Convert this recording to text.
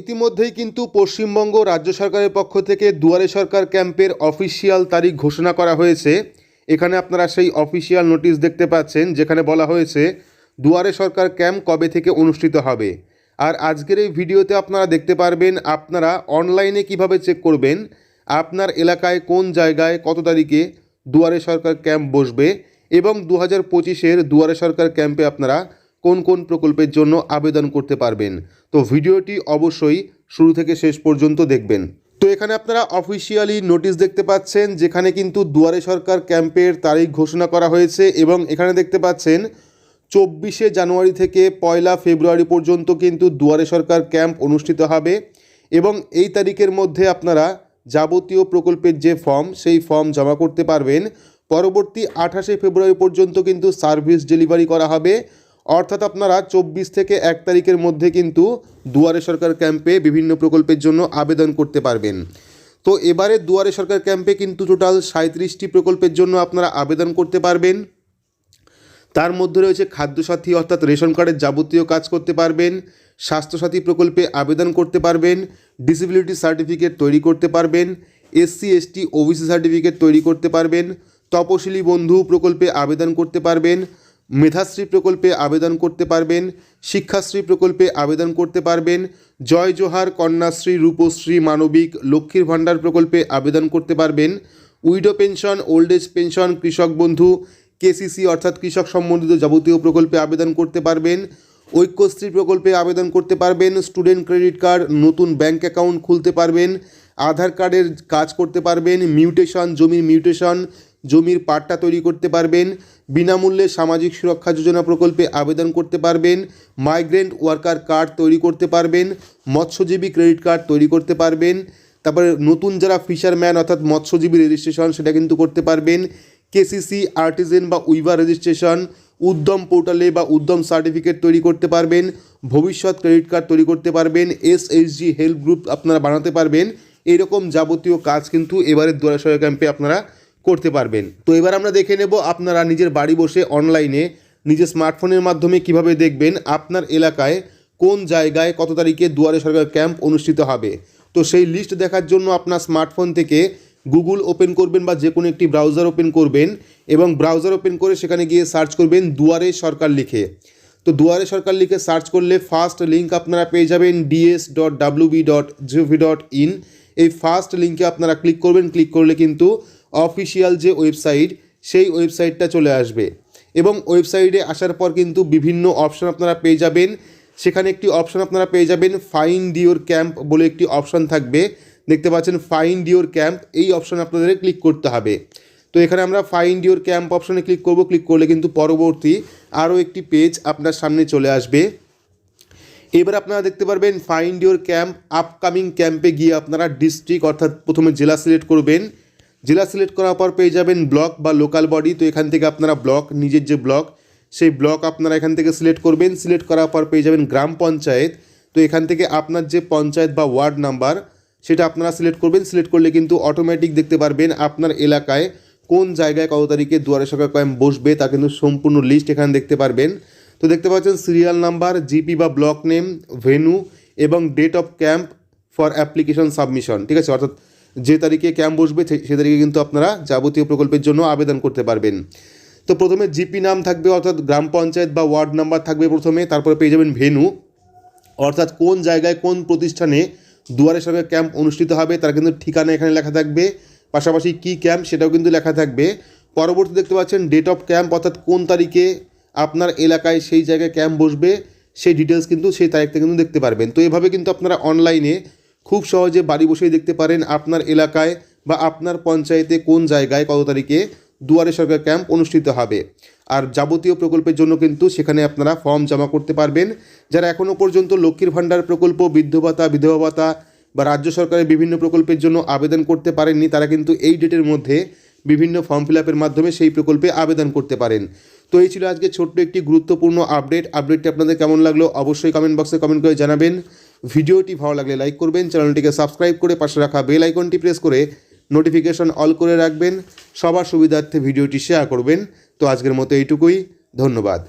ইতিমধ্যেই কিন্তু পশ্চিমবঙ্গ রাজ্য সরকারের পক্ষ থেকে দুয়ারে সরকার ক্যাম্পের অফিসিয়াল তারিখ ঘোষণা করা হয়েছে। এখানে আপনারা সেই অফিসিয়াল নোটিশ দেখতে পাচ্ছেন, যেখানে বলা হয়েছে দুয়ারে সরকার ক্যাম্প কবে থেকে অনুষ্ঠিত হবে। আর আজকের এই ভিডিওতে আপনারা দেখতে পারবেন আপনারা অনলাইনে কিভাবে চেক করবেন আপনার এলাকায় কোন জায়গায় কত তারিখে দুয়ারে সরকার ক্যাম্প বসবে এবং 2025-এর দুয়ারে সরকার ক্যাম্পে আপনারা কোন কোন প্রকল্পের জন্য আবেদন করতে পারবেন। তো ভিডিওটি অবশ্যই শুরু থেকে শেষ পর্যন্ত দেখবেন। তো এখানে আপনারা অফিসিয়ালি নোটিশ দেখতে পাচ্ছেন, যেখানে কিন্তু দুয়ারে সরকার ক্যাম্পের তারিখ ঘোষণা করা হয়েছে এবং এখানে দেখতে পাচ্ছেন 24শে জানুয়ারি থেকে 1 ফেব্রুয়ারি পর্যন্ত কিন্তু দুয়ারে সরকার ক্যাম্প অনুষ্ঠিত হবে এবং এই তারিখের মধ্যে আপনারা যাবতীয় প্রকল্পের যে ফর্ম সেই ফর্ম জমা করতে পারবেন। পরবর্তী 28শে ফেব্রুয়ারি পর্যন্ত কিন্তু সার্ভিস ডেলিভারি করা হবে, অর্থাৎ আপনারা 24 থেকে 1 তারিখের মধ্যে কিন্তু দুয়ারে সরকার ক্যাম্পে বিভিন্ন প্রকল্পের জন্য আবেদন করতে পারবেন। তো এবারে দুয়ারে সরকার ক্যাম্পে কিন্তু টোটাল 37টি প্রকল্পের জন্য আপনারা আবেদন করতে পারবেন। তার মধ্যে রয়েছে খাদ্যসাথী অর্থাৎ রেশন কার্ডের যাবতীয় কাজ করতে পারবেন, স্বাস্থ্যসাথী প্রকল্পে আবেদন করতে পারবেন, ডিসেবিলিটি সার্টিফিকেট তৈরি করতে পারবেন, SC ST OBC সার্টিফিকেট তৈরি করতে পারবেন, তপশিলি বন্ধু প্রকল্পে আবেদন করতে পারবেন, মেধাশ্রী প্রকল্পে আবেদন করতে পারবেন, শিক্ষাশ্রী প্রকল্পে আবেদন করতে পারবেন, জয় জোহার, কন্যাশ্রী, রূপশ্রী, মানবিক, লক্ষ্মীর ভাণ্ডার প্রকল্পে আবেদন করতে পারবেন, widow pension, old age pension, Krishak Bandhu, KCC অর্থাৎ কৃষক সম্বন্ধিত যাবতীয় প্রকল্পে আবেদন করতে পারবেন, ঐক্যশ্রী প্রকল্পে আবেদন করতে পারবেন, স্টুডেন্ট ক্রেডিট কার্ড, নতুন ব্যাঙ্ক অ্যাকাউন্ট খুলতে পারবেন, আধার কার্ডের কাজ করতে পারবেন, মিউটেশন, জমির মিউটেশন, জমির পাট্টা তৈরি করতে পারবেন, বিনামূল্যে সামাজিক সুরক্ষা যোজনা প্রকল্পে আবেদন করতে পারবেন, মাইগ্রেন্ট ওয়ার্কার কার্ড তৈরি করতে পারবেন, মৎস্যজীবী ক্রেডিট কার্ড তৈরি করতে পারবেন, তারপরে নতুন যারা ফিশারম্যান অর্থাৎ মৎস্যজীবী রেজিস্ট্রেশন সেটা কিন্তু করতে পারবেন, KCC আর্টিজেন বা উইভার রেজিস্ট্রেশন, উদ্যম পোর্টালে বা উদ্যম সার্টিফিকেট তৈরি করতে পারবেন, ভবিষ্যৎ ক্রেডিট কার্ড তৈরি করতে পারবেন, SHG হেল্প গ্রুপ আপনারা বানাতে পারবেন। এইরকম যাবতীয় কাজ কিন্তু এবারে দুয়ারে সরকার ক্যাম্পে আপনারা করতে পারবেন। তো এবার আমরা দেখে নেব আপনারা নিজের বাড়ি বসে অনলাইনে নিজের স্মার্টফোনের মাধ্যমে কিভাবে দেখবেন আপনার এলাকায় কোন জায়গায় কত তারিখে দুয়ারে সরকার ক্যাম্প অনুষ্ঠিত হবে। তো সেই লিস্ট দেখার জন্য আপনার স্মার্টফোন থেকে গুগল ওপেন করবেন বা যে কোনো একটি ব্রাউজার ওপেন করবেন এবং ব্রাউজার ওপেন করে সেখানে গিয়ে সার্চ করবেন দুয়ারে সরকার লিখে। তো দুয়ারে সরকার লিখে সার্চ করলে ফার্স্ট লিঙ্ক আপনারা পেয়ে যাবেন ds.wb.gov.in। এই ফার্স্ট লিঙ্কে আপনারা ক্লিক করবেন। ক্লিক করলে কিন্তু অফিসিয়াল যে ওয়েবসাইট সেই ওয়েবসাইটটা চলে আসবে এবং ওয়েবসাইটে আসার পর কিন্তু বিভিন্ন অপশান আপনারা পেয়ে যাবেন। সেখানে একটি অপশান আপনারা পেয়ে যাবেন ফাইন্ড ইওর ক্যাম্প বলে একটি অপশান থাকবে, দেখতে পাচ্ছেন ফাইন্ড ইওর ক্যাম্প, এই অপশানে আপনাদের ক্লিক করতে হবে। তো এখানে আমরা ফাইন্ড ইওর ক্যাম্প অপশানে ক্লিক করব। ক্লিক করলে কিন্তু পরবর্তী আরও একটি পেজ আপনার সামনে চলে আসবে। এবার আপনারা দেখতে পারবেন ফাইন্ড ইওর ক্যাম্প আপকামিং ক্যাম্পে গিয়ে আপনারা ডিস্ট্রিক্ট অর্থাৎ প্রথমে জেলা সিলেক্ট করবেন। জেলা সিলেক্ট করার পর পেয়ে যাবেন ব্লক বা লোকাল বডি। তো এখান থেকে আপনারা ব্লক, নিজের যে ব্লক সেই ব্লক আপনারা এখান থেকে সিলেক্ট করবেন। সিলেক্ট করার পর পেয়ে যাবেন গ্রাম পঞ্চায়েত। তো এখান থেকে আপনার যে পঞ্চায়েত বা ওয়ার্ড নাম্বার সেটা আপনারা সিলেক্ট করবেন। সিলেক্ট করলে কিন্তু অটোমেটিক দেখতে পারবেন আপনার এলাকায় কোন জায়গায় কত তারিখে দুয়ারে সরকার ক্যাম্প বসবে তা কিন্তু সম্পূর্ণ লিস্ট এখানে দেখতে পারবেন। তো দেখতে পাচ্ছেন সিরিয়াল নাম্বার, GP বা ব্লক নেম, ভেন্যু এবং date of camp for application submission. ঠিক আছে, অর্থাৎ যে তারিখে ক্যাম্প বসবে সে তারিখে কিন্তু আপনারা যাবতীয় প্রকল্পের জন্য আবেদন করতে পারবেন। তো প্রথমে GP নাম থাকবে অর্থাৎ গ্রাম পঞ্চায়েত বা ওয়ার্ড নাম্বার থাকবে প্রথমে, তারপরে পেয়ে যাবেন ভেন্যু অর্থাৎ কোন জায়গায় কোন প্রতিষ্ঠানে দুয়ারে সরকার ক্যাম্প অনুষ্ঠিত হবে তার কিন্তু ঠিকানা এখানে লেখা থাকবে, পাশাপাশি কী ক্যাম্প সেটাও কিন্তু লেখা থাকবে। পরবর্তী দেখতে পাচ্ছেন ডেট অফ ক্যাম্প অর্থাৎ কোন তারিখে আপনার এলাকায় সেই জায়গায় ক্যাম্প বসবে সেই ডিটেলস কিন্তু সেই তারিখটা কিন্তু দেখতে পারবেন। তো এভাবে কিন্তু আপনারা অনলাইনে খুব সহজে বাড়ি বসেই দেখতে পারেন আপনার এলাকায় বা আপনার পঞ্চায়েতে কোন জায়গায় কত তারিখে দুয়ারে সরকার ক্যাম্প অনুষ্ঠিত হবে। আর যাবতীয় প্রকল্পের জন্য কিন্তু সেখানে আপনারা ফর্ম জমা করতে পারবেন। যারা এখনও পর্যন্ত লক্ষ্মীর ভাণ্ডার প্রকল্প, বৃদ্ধ ভাতা, বিধবা ভাতা বা রাজ্য সরকারের বিভিন্ন প্রকল্পের জন্য আবেদন করতে পারেননি তারা কিন্তু এই ডেটের মধ্যে বিভিন্ন ফর্ম ফিল আপের মাধ্যমে সেই প্রকল্পে আবেদন করতে পারেন। তো এই ছিল আজকে ছোট্ট একটি গুরুত্বপূর্ণ আপডেটটি আপনাদের কেমন লাগলো অবশ্যই কমেন্ট বক্সে কমেন্ট করে জানাবেন। ভিডিওটি ভালো লাগলে লাইক করবেন, চ্যানেলটিকে সাবস্ক্রাইব করে পাশে রাখা বেল আইকনটি প্রেস করে নোটিফিকেশন অল করে রাখবেন। সবার সুবিধার্থে ভিডিওটি শেয়ার করবেন। তো আজকের মতো এইটুকুই, ধন্যবাদ।